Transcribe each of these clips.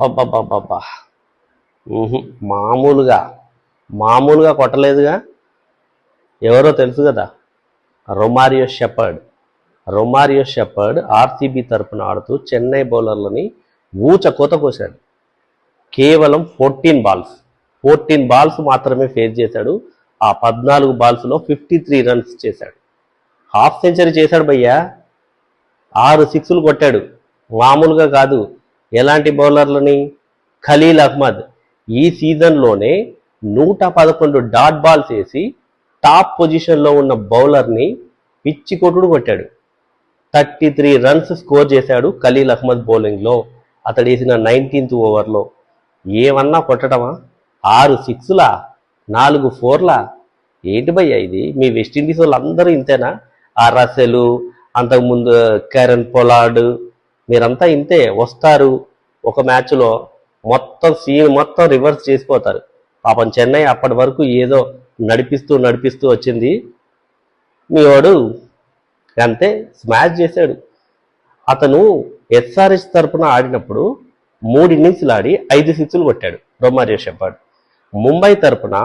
అబ్బబ్బబ్బబ్బబ్బా. ఉహు, మామూలుగా మామూలుగా కొట్టలేదుగా. ఎవరో తెలుసు కదా, రొమారియో షెపర్డ్ ఆర్సీబీ తరపున ఆడుతూ చెన్నై బౌలర్లని ఊచకోత కోశాడు. కేవలం 14 బాల్స్ మాత్రమే ఫేస్ చేశాడు. ఆ 14 బాల్స్లో 53 రన్స్ చేశాడు. హాఫ్ సెంచరీ చేశాడు భయ్యా. 6 సిక్స్లు కొట్టాడు. మామూలుగా కాదు. ఎలాంటి బౌలర్లని? ఖలీల్ అహ్మద్ ఈ సీజన్లోనే 111 డాట్ బాల్స్ వేసి టాప్ పొజిషన్లో ఉన్న బౌలర్ని పిచ్చి కొట్టుడు కొట్టాడు. 33 రన్స్ స్కోర్ చేశాడు ఖలీల్ అహ్మద్ బౌలింగ్లో. అతడు వేసిన 19th ఓవర్లో. ఏమన్నా కొట్టడమా? 6 సిక్స్లా, 4 ఫోర్లా? ఏంటి భయ్యా ఇది? మీ వెస్టిండీస్ వాళ్ళు అందరూ ఇంతేనా? ఆ రసెలు, అంతకుముందు కెరన్ పొలార్డ్, మీరంతా ఇంతే. వస్తారు ఒక మ్యాచ్లో మొత్తం సీన్ మొత్తం రివర్స్ చేసిపోతారు. పాపం చెన్నై అప్పటి వరకు ఏదో నడిపిస్తూ వచ్చింది. మీ వాడు అంతే స్మాష్ చేశాడు. అతను ఎస్ఆర్హెచ్ తరపున ఆడినప్పుడు 3 ఇన్నింగ్స్లు ఆడి 5 సిక్స్లు కొట్టాడు రొమారియో షెపర్డ్. ముంబై తరపున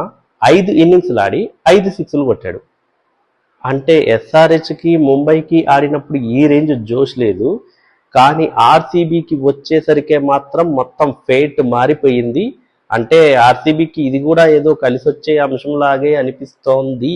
5 ఇన్నింగ్స్లు ఆడి 5 సిక్స్లు కొట్టాడు. అంటే ఎస్ఆర్హెచ్కి ముంబైకి ఆడినప్పుడు ఈ రేంజ్ జోష్ లేదు. కానీ ఆర్సీబీకి వచ్చేసరికే మాత్రం మొత్తం ఫేట్ మారిపోయింది. అంటే ఆర్సీబీకి ఇది కూడా ఏదో కలిసి వచ్చే అంశంలాగే అనిపిస్తోంది.